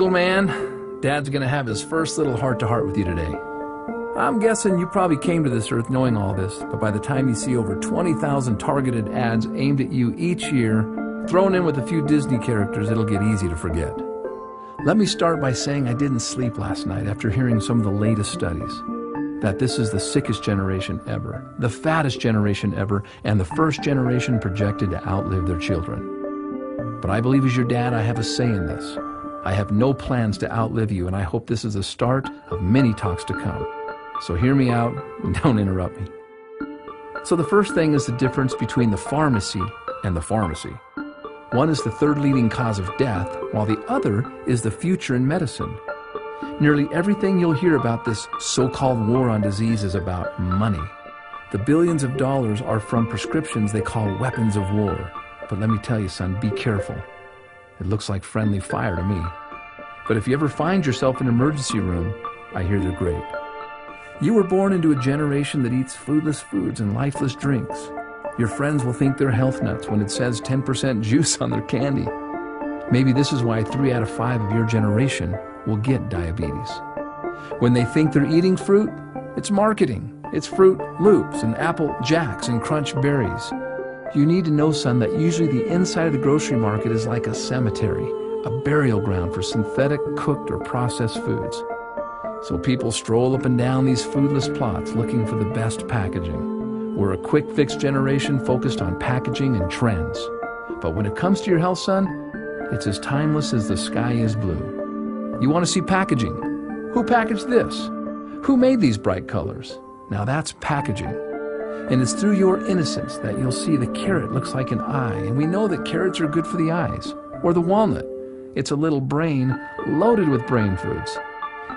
Little man, Dad's gonna have his first little heart-to-heart with you today. I'm guessing you probably came to this earth knowing all this, but by the time you see over 20,000 targeted ads aimed at you each year, thrown in with a few Disney characters, it'll get easy to forget. Let me start by saying I didn't sleep last night after hearing some of the latest studies. That this is the sickest generation ever, the fattest generation ever, and the first generation projected to outlive their children. But I believe as your dad, I have a say in this. I have no plans to outlive you, and I hope this is the start of many talks to come. So hear me out and don't interrupt me. So the first thing is the difference between the pharmacy and the pharmacy. One is the third leading cause of death, while the other is the future in medicine. Nearly everything you'll hear about this so-called war on disease is about money. The billions of dollars are from prescriptions they call weapons of war. But let me tell you, son, be careful. It looks like friendly fire to me. But if you ever find yourself in an emergency room, I hear they're great. You were born into a generation that eats foodless foods and lifeless drinks. Your friends will think they're health nuts when it says 10% juice on their candy. Maybe this is why 3 out of 5 of your generation will get diabetes. When they think they're eating fruit, it's marketing. It's Fruit Loops and Apple Jacks and Crunch Berries. You need to know, son, that usually the inside of the grocery market is like a cemetery, a burial ground for synthetic, cooked, or processed foods. So people stroll up and down these foodless plots looking for the best packaging. We're a quick-fix generation focused on packaging and trends. But when it comes to your health, son, it's as timeless as the sky is blue. You want to see packaging? Who packaged this? Who made these bright colors? Now that's packaging. And it's through your innocence that you'll see the carrot looks like an eye, and we know that carrots are good for the eyes. Or the walnut. It's a little brain loaded with brain foods.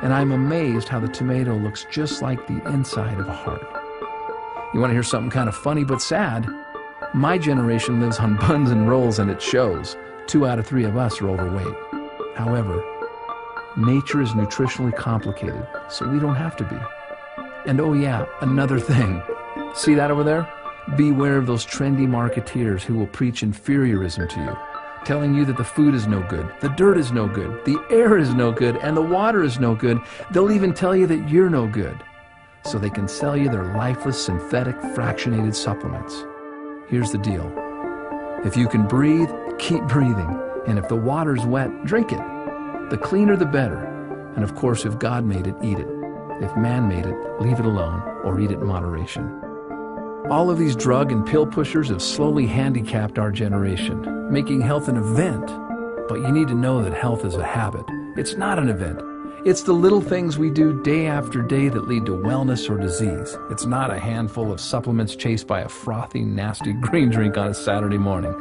And I'm amazed how the tomato looks just like the inside of a heart. You want to hear something kind of funny but sad? My generation lives on buns and rolls, and it shows. 2 out of 3 of us are overweight. However, nature is nutritionally complicated, so we don't have to be. And oh yeah, another thing. See that over there? Beware of those trendy marketeers who will preach inferiorism to you, telling you that the food is no good, the dirt is no good, the air is no good, and the water is no good. They'll even tell you that you're no good, so they can sell you their lifeless, synthetic, fractionated supplements. Here's the deal. If you can breathe, keep breathing. And if the water's wet, drink it. The cleaner, the better. And of course, if God made it, eat it. If man made it, leave it alone or eat it in moderation. All of these drug and pill pushers have slowly handicapped our generation, making health an event. But you need to know that health is a habit. It's not an event. It's the little things we do day after day that lead to wellness or disease. It's not a handful of supplements chased by a frothy, nasty green drink on a Saturday morning.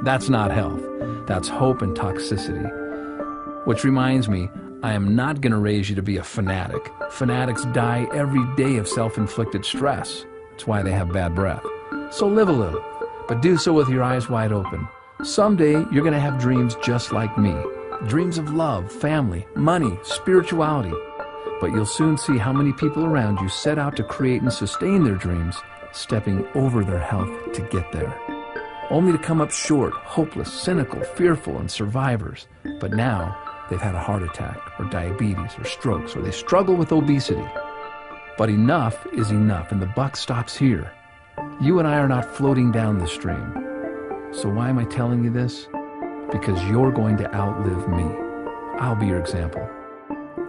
That's not health. That's hope and toxicity. Which reminds me, I am not going to raise you to be a fanatic. Fanatics die every day of self-inflicted stress. That's why they have bad breath. So live a little, but do so with your eyes wide open. Someday, you're going to have dreams just like me. Dreams of love, family, money, spirituality. But you'll soon see how many people around you set out to create and sustain their dreams, stepping over their health to get there. Only to come up short, hopeless, cynical, fearful, and survivors. But now, they've had a heart attack, or diabetes, or strokes, or they struggle with obesity. But enough is enough, and the buck stops here. You and I are not floating down the stream. So why am I telling you this? Because you're going to outlive me. I'll be your example.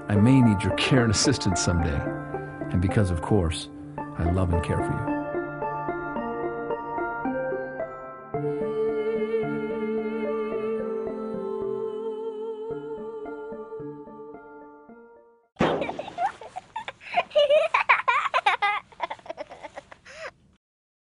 I may need your care and assistance someday. And because, of course, I love and care for you.